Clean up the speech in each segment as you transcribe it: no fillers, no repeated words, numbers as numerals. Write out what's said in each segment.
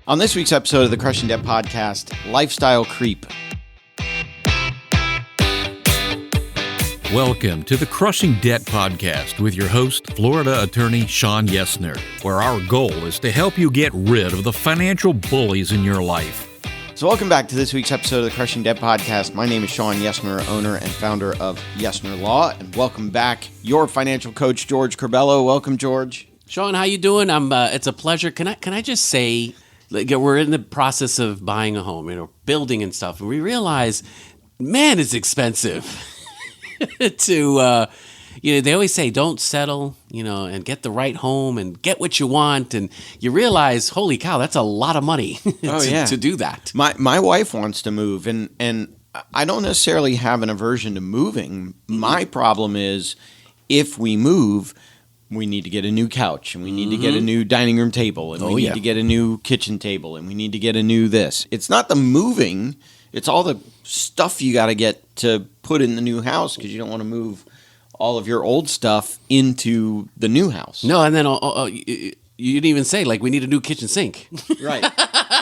On this week's episode of the Crushing Debt Podcast, Lifestyle Creep. Welcome to the Crushing Debt Podcast with your host, Florida attorney Shawn, where our goal is to help you get rid of the financial bullies in your life. So welcome back to this week's episode of the Crushing Debt Podcast. My name is Shawn, owner and founder of Yesner Law, and welcome back your financial coach, George Corbello. Welcome, George. Shawn, how you doing? It's a pleasure. Can I just say, like, we're in the process of buying a home, building and stuff, and we realize, man, it's expensive. They always say don't settle, and get the right home and get what you want, and you realize, holy cow, that's a lot of money to do that. My wife wants to move, and I don't necessarily have an aversion to moving. My problem is if we move, we need to get a new couch, and we need to get a new dining room table, and we need to get a new kitchen table, and we need to get a new this. It's not the moving, it's all the stuff you got to get to put in the new house because you don't want to move all of your old stuff into the new house. No, and then you didn't even say, like, we need a new kitchen sink. Right.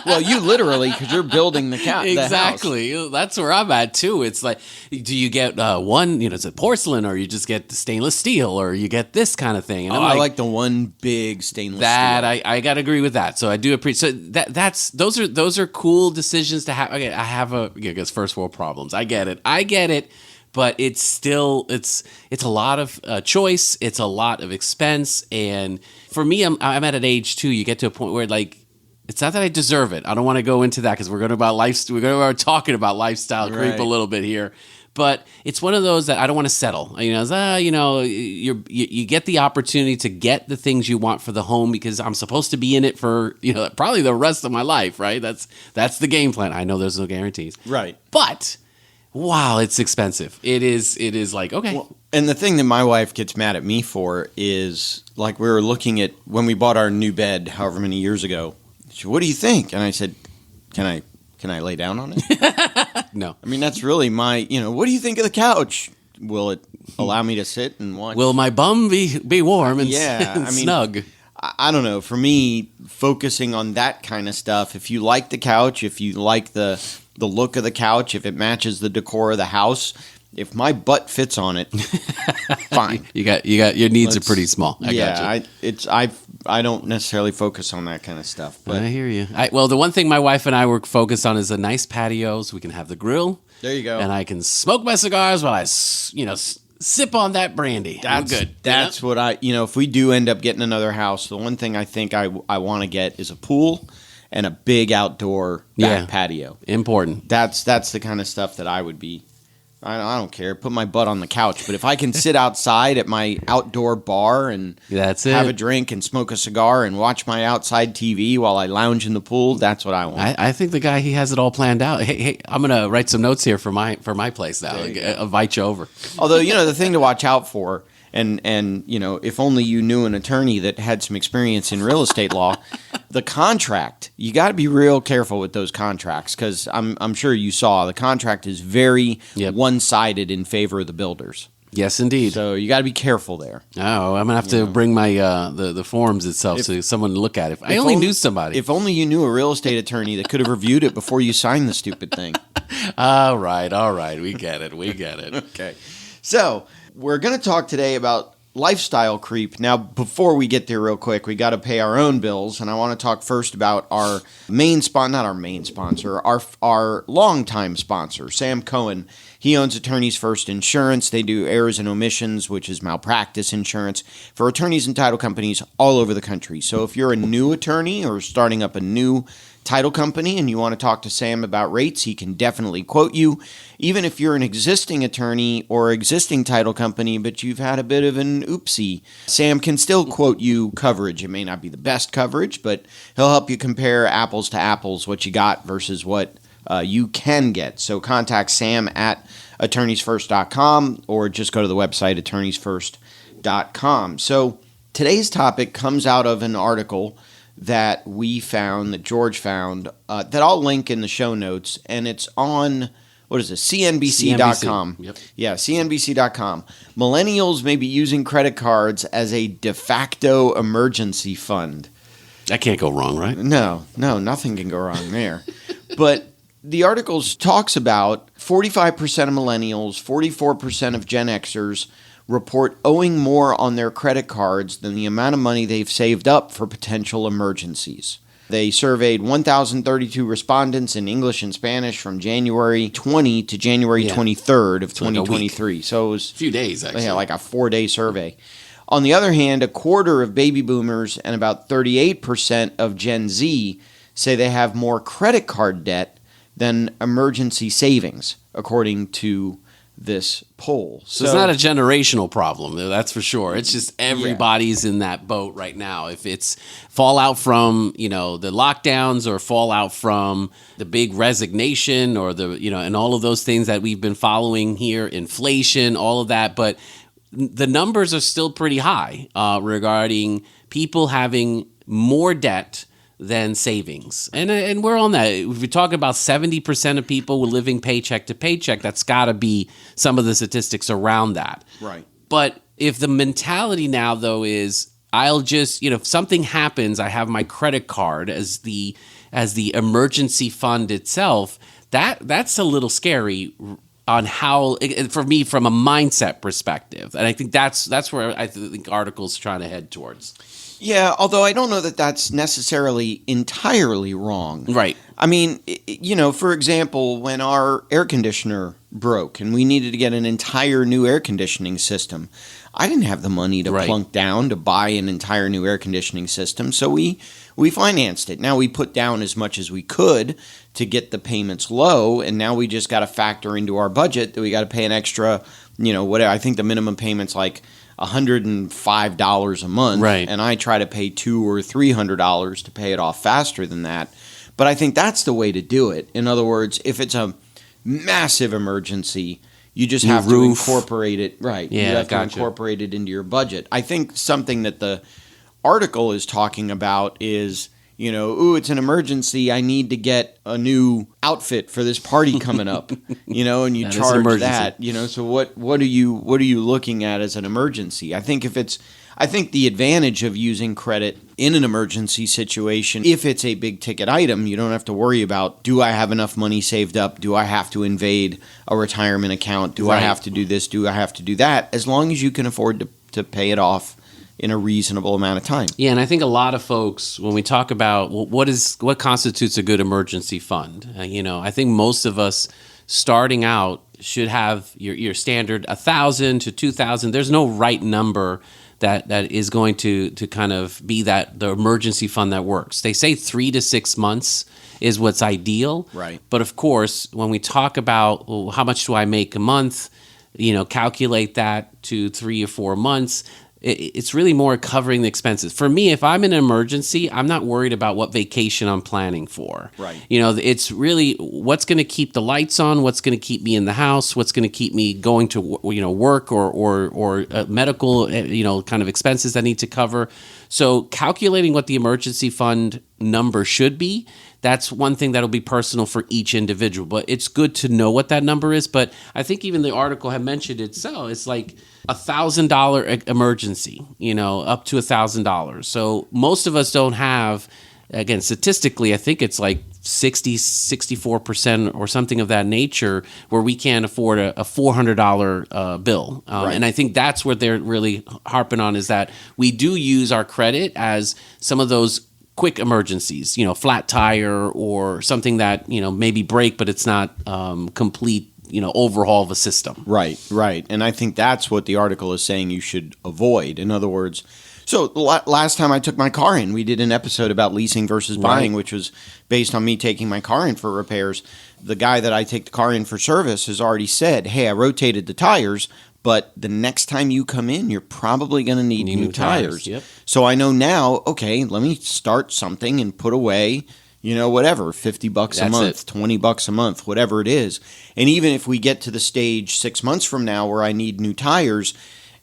Well, you literally, because you're building the house. Exactly. That's where I'm at, too. It's like, do you get one, is it porcelain, or you just get stainless steel, or you get this kind of thing? And I like the one big stainless steel. I got to agree with that. So I do appreciate. So those are cool decisions to have. Okay, I have I guess first world problems. I get it. But it's still it's a lot of choice. It's a lot of expense, and for me, I'm at an age too. You get to a point where, like, it's not that I deserve it. I don't want to go into that because we're going to be talking about lifestyle creep a little bit here. But it's one of those that I don't want to settle. You get the opportunity to get the things you want for the home because I'm supposed to be in it for probably the rest of my life, right? That's the game plan. I know there's no guarantees, right? But wow, it's expensive. It is like, okay. Well, and the thing that my wife gets mad at me for is, like, we were looking at when we bought our new bed however many years ago. She said, "What do you think?" And I said, "Can I lay down on it?" No. I mean, that's really my, what do you think of the couch? Will it allow me to sit and watch? Will my bum be warm and, snug? I don't know. For me, focusing on that kind of stuff, if you like the couch, if you like the look of the couch, if it matches the decor of the house, if my butt fits on it, fine. You got your needs are pretty small. I don't necessarily focus on that kind of stuff. But I hear you. Well, the one thing my wife and I were focused on is a nice patio, so we can have the grill. There you go. And I can smoke my cigars while I sip on that brandy. That's good. That's what if we do end up getting another house, the one thing I think I want to get is a pool and a big outdoor back patio. Important. That's the kind of stuff that I would be. I don't care. Put my butt on the couch. But if I can sit outside at my outdoor bar and have a drink and smoke a cigar and watch my outside TV while I lounge in the pool, that's what I want. I think the guy, he has it all planned out. Hey, I'm going to write some notes here for my place now. Invite you over. Although, the thing to watch out for, and if only you knew an attorney that had some experience in real estate law, the contract, you got to be real careful with those contracts because I'm sure you saw the contract is very one-sided in favor of the builders. Yes, indeed. So you got to be careful there. Oh, I'm going to have to bring my the forms itself so someone to look at it. I only knew somebody. If only you knew a real estate attorney that could have reviewed it before you signed the stupid thing. All right. We get it. Okay. So we're going to talk today about lifestyle creep. Now, before we get there real quick, we got to pay our own bills, and I want to talk first about our our longtime sponsor, Sam Cohen. He owns Attorneys First Insurance. They do errors and omissions, which is malpractice insurance, for attorneys and title companies all over the country. So if you're a new attorney or starting up a new title company and you want to talk to Sam about rates, he can definitely quote you. Even if you're an existing attorney or existing title company, but you've had a bit of an oopsie, Sam can still quote you coverage. It may not be the best coverage, but he'll help you compare apples to apples, what you got versus what you can get. So contact Sam at attorneysfirst.com or just go to the website attorneysfirst.com. So today's topic comes out of an article that we found, that George found, that I'll link in the show notes, and it's on, CNBC.com. Yep. Yeah, CNBC.com. Millennials may be using credit cards as a de facto emergency fund. That can't go wrong, right? No, nothing can go wrong there. But the article talks about 45% of millennials, 44% of Gen Xers report owing more on their credit cards than the amount of money they've saved up for potential emergencies. They surveyed 1,032 respondents in English and Spanish from January 20 to January 23rd of 2023. So it was a few days, actually. Yeah, like a 4-day survey. On the other hand, a quarter of baby boomers and about 38% of Gen Z say they have more credit card debt than emergency savings, according to this poll. So it's not a generational problem, that's for sure. It's just everybody's in that boat right now. If it's fallout from, the lockdowns or fallout from the big resignation or and all of those things that we've been following here, inflation, all of that. But the numbers are still pretty high regarding people having more debt than savings. And we're on that. If we talk about 70% of people living paycheck to paycheck, that's got to be some of the statistics around that. Right. But if the mentality now, though, is I'll just, if something happens, I have my credit card as the emergency fund itself, that's a little scary on how, for me, from a mindset perspective. And I think that's where I think articles trying to head towards. Yeah, although I don't know that that's necessarily entirely wrong. Right. I mean, for example, when our air conditioner broke and we needed to get an entire new air conditioning system, I didn't have the money to plunk down to buy an entire new air conditioning system, so we financed it. Now we put down as much as we could to get the payments low, and now we just got to factor into our budget that we got to pay an extra, whatever. I think the minimum payment's like $105 a month, right? And I try to pay $200 or $300 to pay it off faster than that. But I think that's the way to do it. In other words, if it's a massive emergency, you just have to incorporate it, right? Yeah, you have to incorporate it into your budget. I think something that the article is talking about is, it's an emergency. I need to get a new outfit for this party coming up, and you that charge that, So what are you looking at as an emergency? I think the advantage of using credit in an emergency situation, if it's a big ticket item, you don't have to worry about, do I have enough money saved up? Do I have to invade a retirement account? Do I have to do this? Do I have to do that? As long as you can afford to pay it off in a reasonable amount of time. Yeah, and I think a lot of folks, when we talk about what constitutes a good emergency fund, I think most of us starting out should have your standard 1,000 to 2,000. There's no right number that is going to kind of be the emergency fund that works. They say 3 to 6 months is what's ideal. Right. But of course, when we talk about how much do I make a month, calculate that to 3 or 4 months. It's really more covering the expenses. For me, if I'm in an emergency, I'm not worried about what vacation I'm planning for. Right. It's really what's going to keep the lights on, what's going to keep me in the house, what's going to keep me going to work or medical kind of expenses I need to cover. So calculating what the emergency fund number should be, that's one thing that'll be personal for each individual. But it's good to know what that number is. But I think even the article had mentioned it. So it's like $1,000 emergency, up to $1,000. So most of us don't have, again, statistically, I think it's like 64% or something of that nature where we can't afford a $400 bill. And I think that's what they're really harping on, is that we do use our credit as some of those quick emergencies, flat tire or something that, maybe break, but it's not complete, overhaul of a system. Right. And I think that's what the article is saying you should avoid. In other words, so last time I took my car in, we did an episode about leasing versus buying, which was based on me taking my car in for repairs. The guy that I take the car in for service has already said, hey, I rotated the tires, but the next time you come in, you're probably going to need new tires. Yep. So I know now, okay, let me start something and put away, whatever, $50 a month, $20 a month, whatever it is. And even if we get to the stage 6 months from now where I need new tires,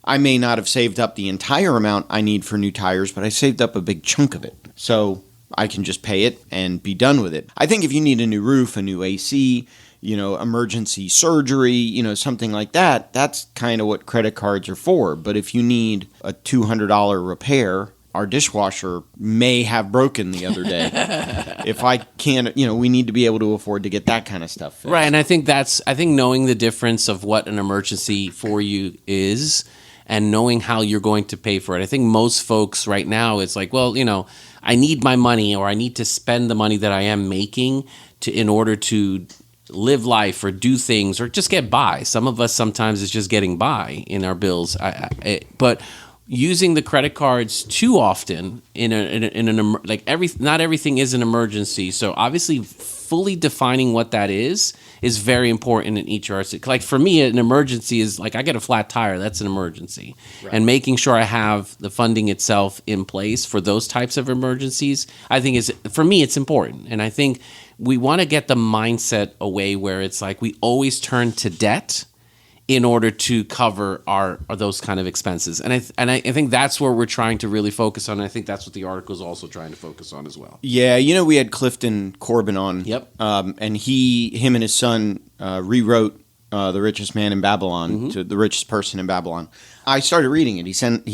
I may not have saved up the entire amount I need for new tires, but I saved up a big chunk of it. So I can just pay it and be done with it. I think if you need a new roof, a new AC, emergency surgery, something like that, that's kind of what credit cards are for. But if you need a $200 repair our dishwasher may have broken the other day. If I can't, we need to be able to afford to get that kind of stuff fixed. Right, and I think knowing the difference of what an emergency for you is and knowing how you're going to pay for it. I think most folks right now, it's like, well, I need my money, or I need to spend the money that I am making in order to live life or do things or just get by. Some of us sometimes it's just getting by in our bills. But using the credit cards too often not everything is an emergency. So obviously, fully defining what that is very important in each RC. Like for me, an emergency is like I get a flat tire. That's an emergency, right. And making sure I have the funding itself in place for those types of emergencies, I think for me it's important. And I think we want to get the mindset away where it's like we always turn to debt in order to cover those kind of expenses. And I think that's where we're trying to really focus on. And I think that's what the article is also trying to focus on as well. Yeah, we had Clifton Corbin on. Yep. And him and his son rewrote The Richest Man in Babylon to The Richest Person in Babylon. I started reading it. He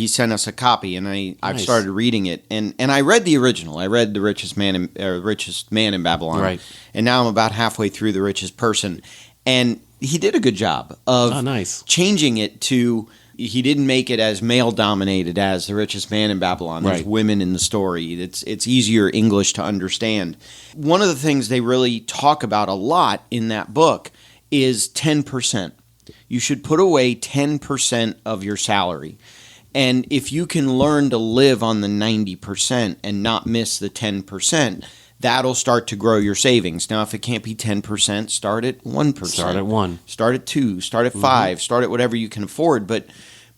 sent us a copy, and I've started reading it. And I read the original. I read The Richest Man in Babylon. Right. And now I'm about halfway through The Richest Person. And he did a good job of changing it to, he didn't make it as male-dominated as The Richest Man in Babylon. There's women in the story. It's easier English to understand. One of the things they really talk about a lot in that book is 10%. You should put away 10% of your salary. And if you can learn to live on the 90% and not miss the 10%, that'll start to grow your savings. Now, if it can't be 10%, start at 1%. Start at 1. Start at 2. Start at 5. Start at whatever you can afford. But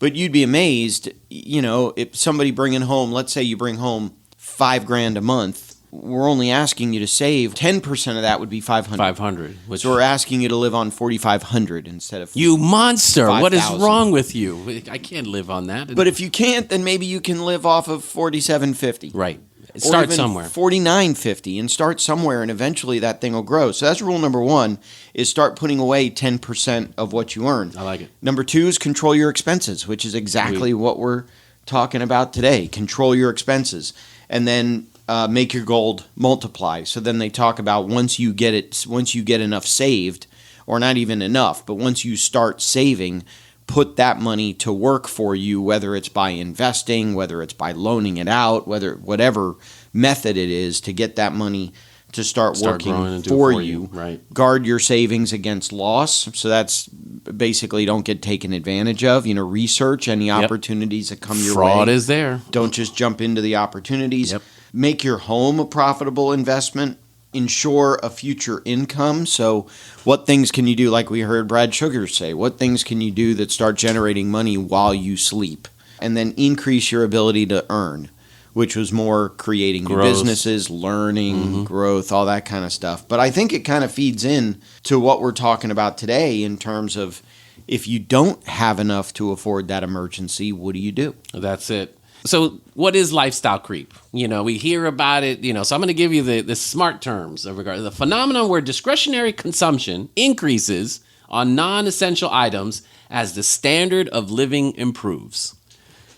you'd be amazed, if somebody bringing home, let's say you bring home $5,000 a month, we're only asking you to save 10% of that would be $500. $500. So we're asking you to live on $4,500 instead of you monster! 5, what is wrong with you? I can't live on that. But if you can't, then maybe you can live off of $4,750. Right. Start somewhere. $4,950 and start somewhere, and eventually that thing will grow. So that's rule number 1: is start putting away 10% of what you earn. I like it. Number 2 is control your expenses, which is exactly what we're talking about today. Control your expenses, and then make your gold multiply. So then they talk about once you get enough saved, or not even enough, but once you start saving, put that money to work for you, whether it's by investing, whether it's by loaning it out, whatever method it is to get that money to start working for you. Right. Guard your savings against loss. So that's basically don't get taken advantage of. Research any opportunities that come your way. Fraud is there. Don't just jump into the opportunities. Yep. Make your home a profitable investment. Ensure a future income. So what things can you do, like we heard Brad Sugars say, what things can you do that start generating money while you sleep? And then increase your ability to earn, which was more creating new businesses, learning, growth, all that kind of stuff. But I think it kind of feeds in to what we're talking about today in terms of if you don't have enough to afford that emergency, what do you do? That's it. So what is lifestyle creep? We hear about it, so I'm going to give you the smart terms of regard. The phenomenon where discretionary consumption increases on non-essential items as the standard of living improves.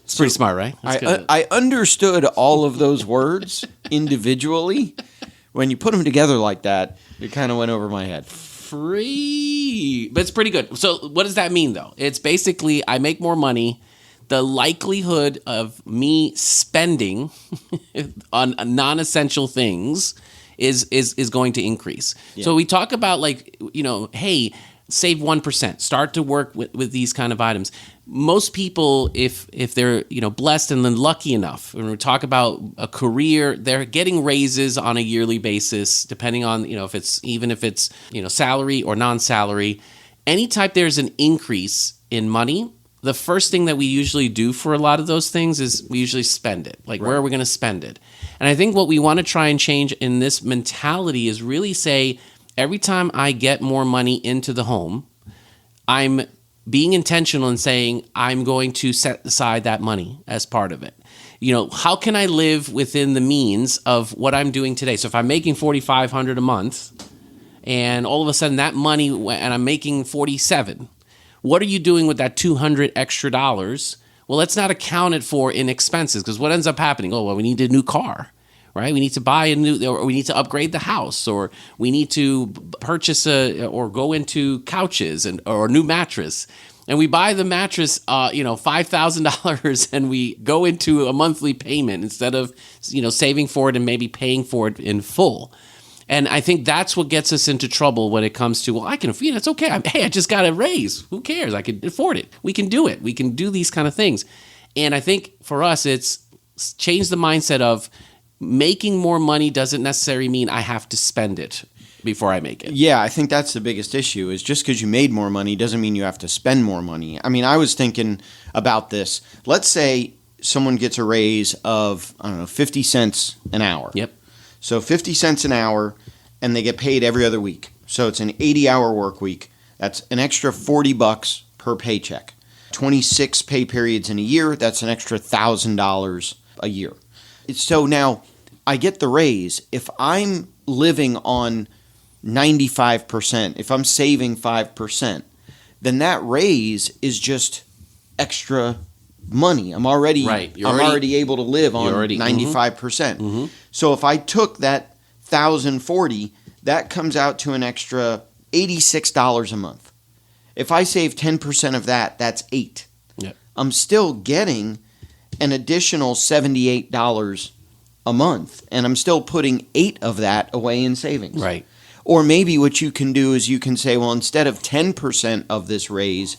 It's pretty smart, right? I understood all of those words individually. When you put them together like that, it kind of went over my head. Free. But it's pretty good. So what does that mean, though? It's basically I make more money. The likelihood of me spending on non-essential things is going to increase. Yeah. So we talk about hey, save 1%. Start to work with these kind of items. Most people, if they're blessed and then lucky enough, when we talk about a career, they're getting raises on a yearly basis, depending on if it's salary or non-salary. Anytime there's an increase in money, the first thing that we usually do for a lot of those things is we usually spend it. Where are we going to spend it? And I think what we want to try and change in this mentality is really say, every time I get more money into the home, I'm being intentional and saying, I'm going to set aside that money as part of it. How can I live within the means of what I'm doing today? So if I'm making $4,500 a month, and all of a sudden that money, and I'm making $47,000, what are you doing with that $200 extra dollars Well, that's not accounted for in expenses, because what ends up happening? Oh, well, we need a new car, right? We need to buy a new, or we need to upgrade the house, or we need to purchase or go into couches or a new mattress. And we buy the mattress, $5,000, and we go into a monthly payment instead of, saving for it and maybe paying for it in full. And I think that's what gets us into trouble when it comes to, well, I can, it's okay. I just got a raise. Who cares? I can afford it. We can do it. We can do these kind of things. And I think for us, it's change the mindset of making more money doesn't necessarily mean I have to spend it before I make it. Yeah, I think that's the biggest issue, is just because you made more money doesn't mean you have to spend more money. I mean, I was thinking about this. Let's say someone gets a raise of, 50 cents an hour. Yep. So 50 cents an hour, and they get paid every other week. So it's an 80-hour work week. That's an extra $40 per paycheck. 26 pay periods in a year, that's an extra $1,000 a year. So now I get the raise. If I'm living on 95%, if I'm saving 5%, then that raise is just extra money. I'm already able to live on 95%. Mm-hmm. So if I took that 1,040, that comes out to an extra $86 a month. If I save 10% of that, that's $8. Yep. I'm still getting an additional $78 a month, and I'm still putting $8 of that away in savings. Right. Or maybe what you can do is you can say, well, instead of 10% of this raise,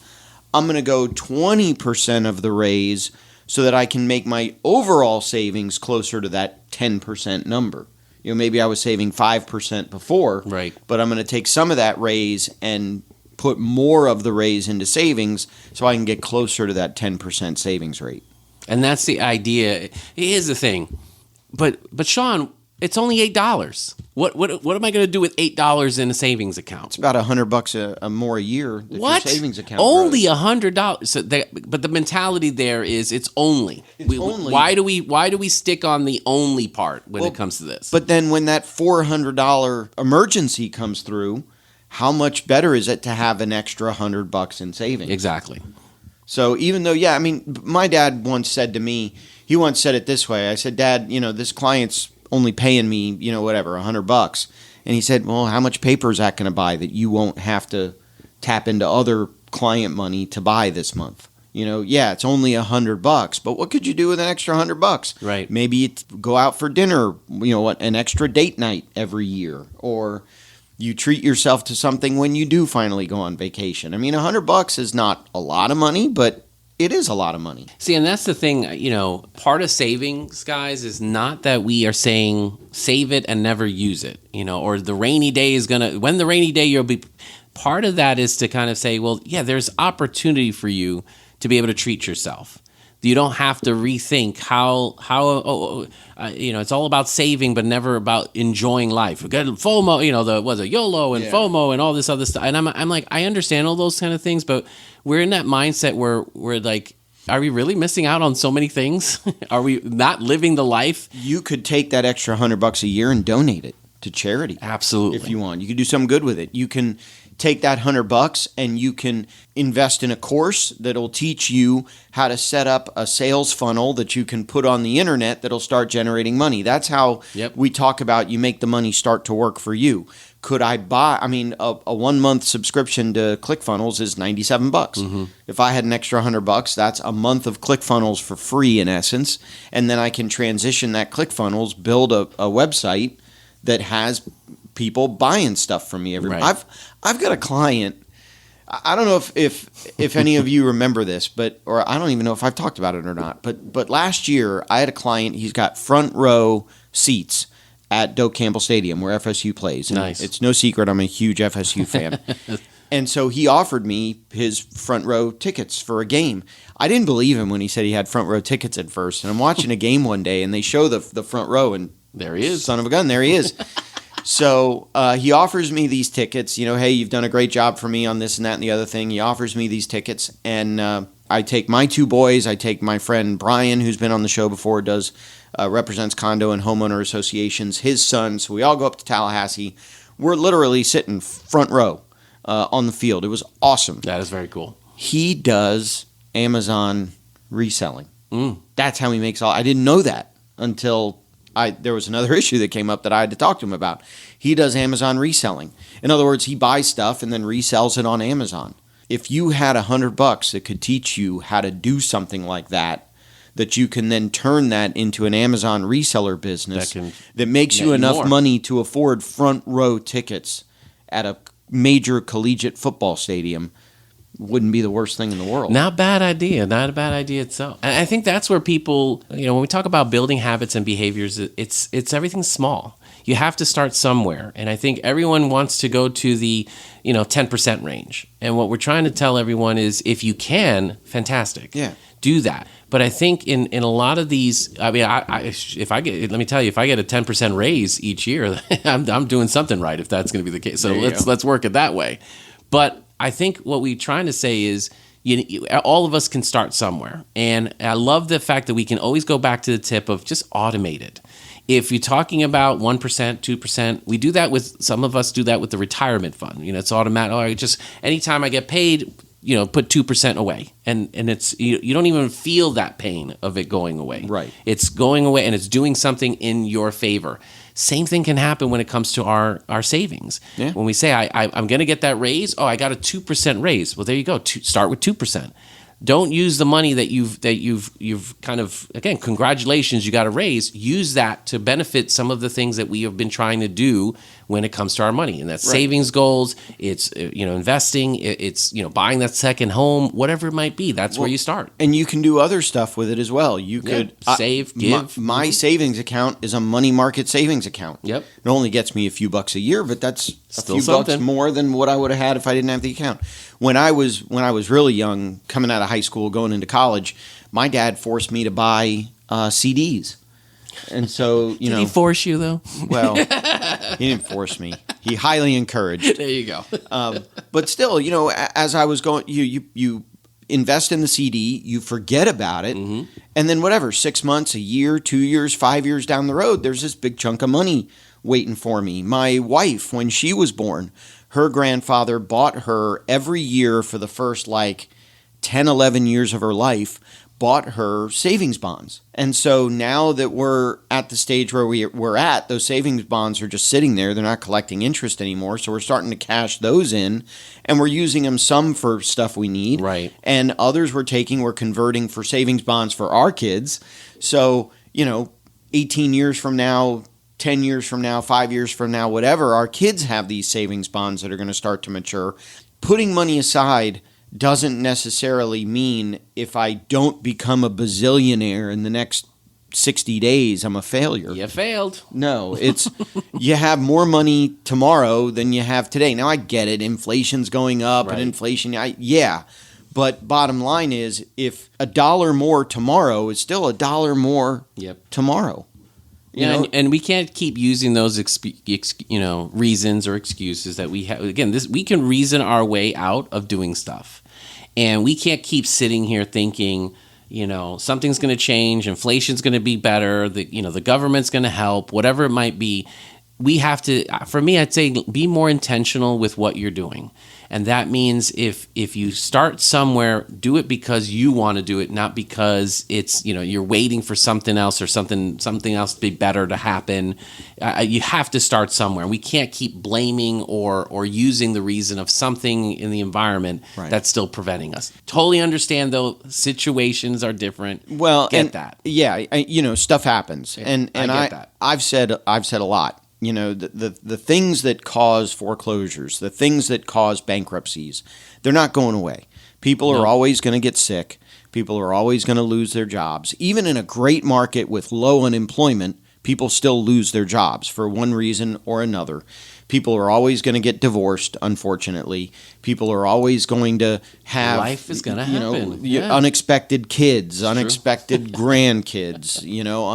I'm going to go 20% of the raise so that I can make my overall savings closer to that 10% number. Maybe I was saving 5% before, right, but I'm going to take some of that raise and put more of the raise into savings so I can get closer to that 10% savings rate. And that's the idea. Here's the thing. But Shawn, it's only $8. What am I going to do with $8 in a savings account? It's about $100 a more a year. What? Your savings account only grows. $100. So but the mentality there is it's only. Only. Why do we stick on the only part when it comes to this? But then when that $400 emergency comes through, how much better is it to have an extra $100 in savings? Exactly. So even though, my dad once said to me, he once said it this way. I said, Dad, this client's only paying me, $100. And he said, well, how much paper is that going to buy that you won't have to tap into other client money to buy this month? It's only $100, but what could you do with an extra $100? Right. Maybe you go out for dinner, an extra date night every year, or you treat yourself to something when you do finally go on vacation. I mean, $100 is not a lot of money, but it is a lot of money. See, and that's the thing, part of savings, guys, is not that we are saying save it and never use it, or the rainy day is when the rainy day you'll be, part of that is to kind of say, well, yeah, there's opportunity for you to be able to treat yourself. You don't have to rethink how it's all about saving, but never about enjoying life. We got FOMO, YOLO and FOMO and all this other stuff. And I'm like, I understand all those kind of things, but we're in that mindset where we're like, are we really missing out on so many things? Are we not living the life? You could take that extra $100 a year and donate it to charity. Absolutely. If you want. You could do something good with it. You can take that $100 and you can invest in a course that'll teach you how to set up a sales funnel that you can put on the internet that'll start generating money. That's how we talk about you make the money start to work for you. Could I buy, a 1 month subscription to ClickFunnels is $97. Mm-hmm. If I had an extra $100, that's a month of ClickFunnels for free in essence. And then I can transition that ClickFunnels, build a website that has people buying stuff from me every month. I've got a client. I don't know if any of you remember this, or I don't even know if I've talked about it or not. But last year I had a client. He's got front row seats at Doak Campbell Stadium where FSU plays. And nice. It's no secret I'm a huge FSU fan. And so he offered me his front row tickets for a game. I didn't believe him when he said he had front row tickets at first. And I'm watching a game one day and they show the front row and there he is. Son of a gun, there he is. So he offers me these tickets. Hey, you've done a great job for me on this and that and the other thing. He offers me these tickets, and I take my two boys. I take my friend Brian, who's been on the show before, represents condo and homeowner associations, his son. So we all go up to Tallahassee. We're literally sitting front row on the field. It was awesome. That is very cool. He does Amazon reselling. That's how he makes all. I didn't know that until there was another issue that came up that I had to talk to him about. He does Amazon reselling. In other words, he buys stuff and then resells it on Amazon. If you had $100 that could teach you how to do something like that you can then turn that into an Amazon reseller business that makes you enough money to afford front row tickets at a major collegiate football stadium, wouldn't be the worst thing in the world. Not bad idea. Not a bad idea itself. And I think that's where people, when we talk about building habits and behaviors, it's everything small. You have to start somewhere. And I think everyone wants to go to the, 10% range. And what we're trying to tell everyone is if you can, fantastic. Yeah. Do that. But I think in a lot of these, let me tell you, if I get a 10% raise each year, I'm doing something right if that's going to be the case. So let's work it that way. But I think what we're trying to say is all of us can start somewhere. And I love the fact that we can always go back to the tip of just automate it. If you're talking about 1%, 2%, we do that some of us do that with the retirement fund. It's automatic. Anytime I get paid, put 2% away. And it's, you don't even feel that pain of it going away. Right. It's going away and it's doing something in your favor. Same thing can happen when it comes to our savings. Yeah. When we say, I'm going to get that raise, I got a 2% raise. Well, there you go. Start with 2%. Don't use the money that you've kind of, again, congratulations, you got a raise. Use that to benefit some of the things that we have been trying to do when it comes to our money. And that's savings goals, it's investing, it's buying that second home, whatever it might be. That's where you start. And you can do other stuff with it as well. You could save, give. My savings account is a money market savings account. Yep. It only gets me a few bucks a year, but that's still a few bucks more than what I would have had if I didn't have the account. When I was really young, coming out of high school, going into college, my dad forced me to buy CDs. And so, Did he force you, though? Well, he didn't force me. He highly encouraged. There you go. But still, as I was going, you invest in the CD, you forget about it, and then whatever, 6 months, a year, 2 years, 5 years down the road, there's this big chunk of money waiting for me. My wife, when she was born, her grandfather bought her every year for the first 10, 11 years of her life, bought her savings bonds. And so now that we're at the stage where we're at, those savings bonds are just sitting there. They're not collecting interest anymore. So we're starting to cash those in, and we're using them some for stuff we need. Right. And others we're converting for savings bonds for our kids. So, 18 years from now, 10 years from now, 5 years from now, whatever, our kids have these savings bonds that are going to start to mature. Putting money aside doesn't necessarily mean if I don't become a bazillionaire in the next 60 days, I'm a failure. You failed. No, it's you have more money tomorrow than you have today. Now, I get it. Inflation's going up and inflation, but bottom line is if $1 more tomorrow is still $1 more tomorrow. And we can't keep using those reasons or excuses that we have. Again, we can reason our way out of doing stuff. And we can't keep sitting here thinking, something's going to change, inflation's going to be better, the government's going to help, whatever it might be. We have to, for me, I'd say be more intentional with what you're doing. And that means if you start somewhere, do it because you want to do it, not because it's, you're waiting for something else or something else to be better to happen. You have to start somewhere. We can't keep blaming or using the reason of something in the environment that's still preventing us. Totally understand, though, situations are different. Well, that. Yeah, stuff happens. Yeah, and I get that. I've said a lot. The things that cause foreclosures, the things that cause bankruptcies, they're not going away. People are always going to get sick. People are always going to lose their jobs. Even in a great market with low unemployment, people still lose their jobs for one reason or another. People are always going to get divorced, unfortunately. People are always going to have life is going to happen. Unexpected kids, unexpected grandkids,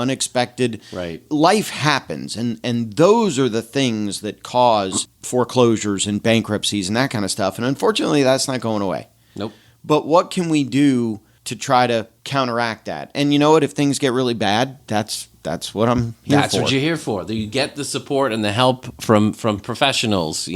unexpected life happens. And those are the things that cause foreclosures and bankruptcies and that kind of stuff. And unfortunately, that's not going away. Nope. But what can we do to try to counteract that. And you know what? If things get really bad, that's what I'm here for. That's what you're here for. You get the support and the help from professionals,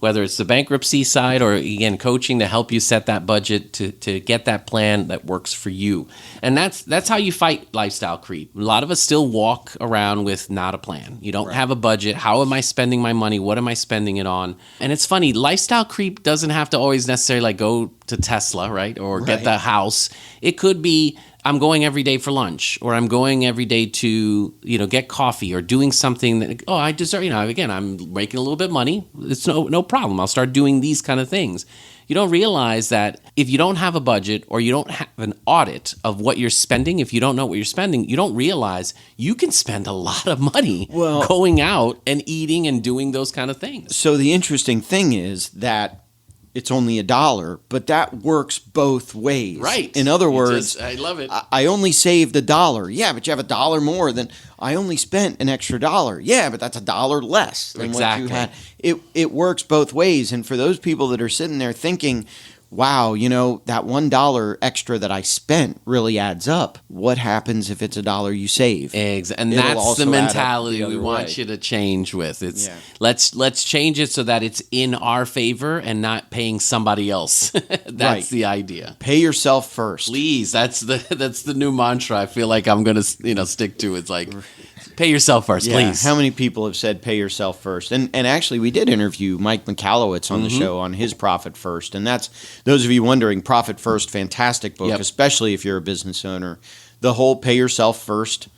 whether it's the bankruptcy side or, again, coaching to help you set that budget to get that plan that works for you. And that's how you fight lifestyle creep. A lot of us still walk around with not a plan. You don't have a budget. How am I spending my money? What am I spending it on? And it's funny, lifestyle creep doesn't have to always necessarily go to Tesla, right? Or get the house. It could be, I'm going every day for lunch, or I'm going every day to, get coffee, or doing something that, I deserve, again, I'm making a little bit of money. It's no problem. I'll start doing these kind of things. You don't realize that if you don't have a budget, or you don't have an audit of what you're spending, if you don't know what you're spending, you don't realize you can spend a lot of money going out and eating and doing those kind of things. So the interesting thing is that it's only $1, but that works both ways. Right. In other words, I love it. I only saved $1. Yeah, but you have $1 more than I only spent an extra $1. Yeah, but that's $1 less than what you had. It works both ways. And for those people that are sitting there thinking, wow, that $1 extra that I spent really adds up. What happens if it's $1 you save? Exactly. And It'll that's also the add up mentality the we other want way. you to change with. It's let's change it so that it's in our favor and not paying somebody else. That's the idea. Pay yourself first. Please, that's the new mantra I feel like I'm going to stick to. It's like pay yourself first, please. How many people have said pay yourself first? And actually, we did interview Mike Michalowicz on the show on his Profit First. And that's, those of you wondering, Profit First, fantastic book, especially if you're a business owner. The whole pay yourself first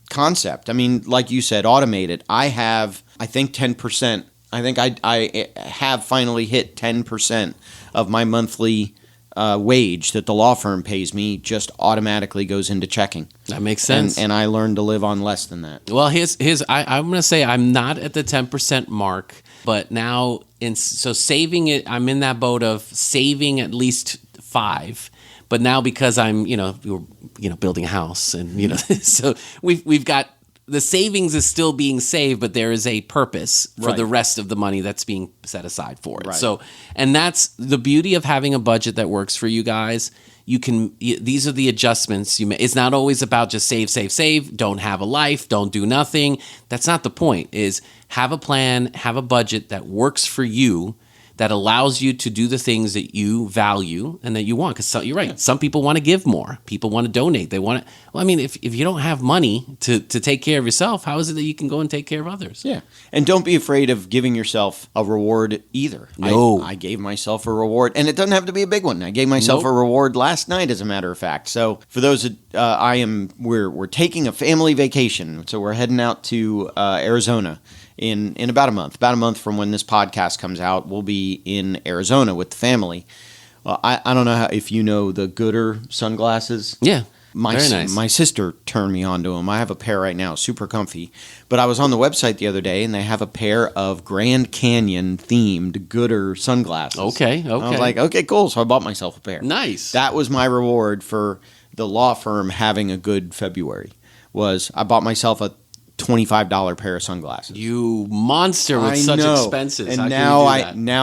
concept. I mean, like you said, automate it. I think 10%. I think I have finally hit 10% of my monthly wage that the law firm pays me just automatically goes into checking. That makes sense. And I learned to live on less than that. Well, I'm going to say I'm not at the 10% mark, but now so saving it, I'm in that boat of saving at least 5. But now because I'm, building a house and, so we've got, the savings is still being saved, but there is a purpose for the rest of the money that's being set aside for it. Right. So, and that's the beauty of having a budget that works for you guys. These are the adjustments you make. It's not always about just save, don't have a life, don't do nothing. That's not the point. Is have a plan, have a budget that works for you, that allows you to do the things that you value and that you want. Because you're right. Yeah. Some people want to give more. People want to donate. They want to. Well, I mean, if you don't have money to take care of yourself, how is it that you can go and take care of others? Yeah. And don't be afraid of giving yourself a reward either. No. I gave myself a reward, and it doesn't have to be a big one. I gave myself a reward last night, as a matter of fact. So for those that we're taking a family vacation. So we're heading out to Arizona. In about a month from when this podcast comes out, we'll be in Arizona with the family. Well, I don't know if you know the Gooder sunglasses. Yeah, very nice. My sister turned me on to them. I have a pair right now, super comfy. But I was on the website the other day, and they have a pair of Grand Canyon themed Gooder sunglasses. Okay. I was like, okay, cool. So I bought myself a pair. Nice. That was my reward for the law firm having a good February. Was I bought myself a $25 pair of sunglasses. You monster with such expenses. And now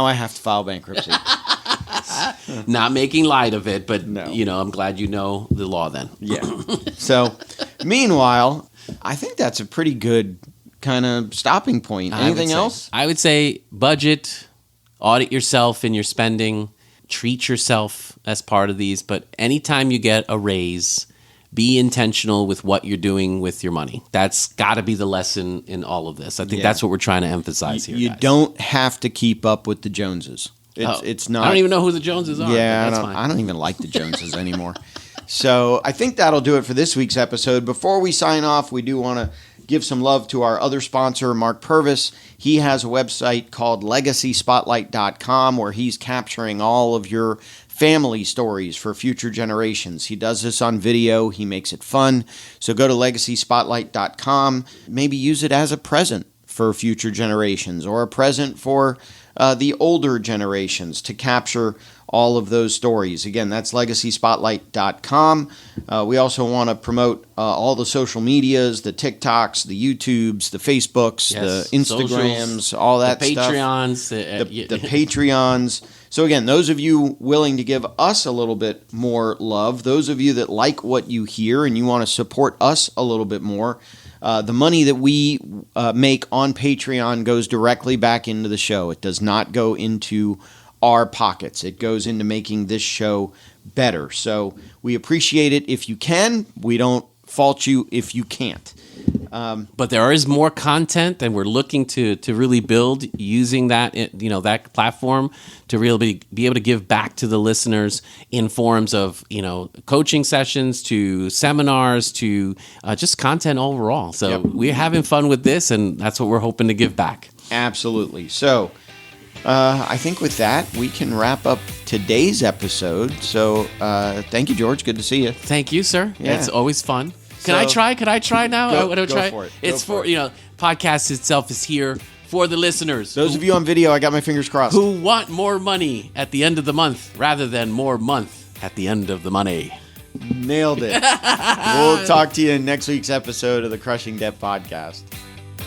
I have to file bankruptcy. Not making light of it, but I'm glad you know the law then. Yeah. So, meanwhile, I think that's a pretty good kind of stopping point. Anything else? I would say budget, audit yourself in your spending, treat yourself as part of these, but anytime you get a raise, be intentional with what you're doing with your money. That's got to be the lesson in all of this. I think that's what we're trying to emphasize here. You don't have to keep up with the Joneses. It's not. I don't even know who the Joneses are. Yeah, I don't even like the Joneses anymore. So I think that'll do it for this week's episode. Before we sign off, we do want to give some love to our other sponsor, Mark Purvis. He has a website called legacyspotlight.com where he's capturing all of your family stories for future generations. He does this on video. He makes it fun. So go to legacyspotlight.com. Maybe use it as a present for future generations, or a present for the older generations to capture all of those stories. Again, that's legacyspotlight.com. We also want to promote all the social medias, the TikToks, the YouTubes, the Facebooks, the Instagrams, socials, all that the stuff. Patreons, the Patreons. So again, those of you willing to give us a little bit more love, those of you that like what you hear and you want to support us a little bit more, the money that we make on Patreon goes directly back into the show. It does not go into our pockets. It goes into making this show better. So we appreciate it if you can. We don't fault you if you can't. But there is more content, and we're looking to really build using that that platform to really be able to give back to the listeners in forms of coaching sessions, to seminars, to just content overall. So we're having fun with this, and that's what we're hoping to give back. Absolutely. So I think with that, we can wrap up today's episode. So thank you, George. Good to see you. Thank you, sir. Yeah. It's always fun. Can I try now? Go for it. It's for podcast itself is here for the listeners. Those of you on video, I got my fingers crossed. Who want more money at the end of the month rather than more month at the end of the money. Nailed it. We'll talk to you in next week's episode of the Crushing Debt Podcast.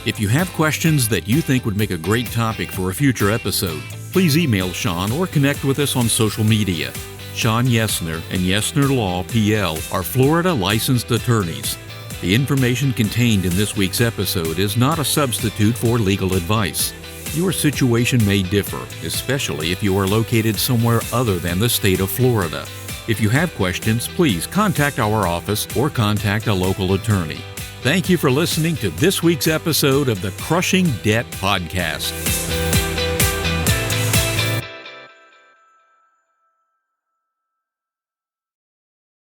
If you have questions that you think would make a great topic for a future episode, please email Shawn or connect with us on social media. Shawn Yesner and Yesner Law, PL, are Florida licensed attorneys. The information contained in this week's episode is not a substitute for legal advice. Your situation may differ, especially if you are located somewhere other than the state of Florida. If you have questions, please contact our office or contact a local attorney. Thank you for listening to this week's episode of the Crushing Debt Podcast.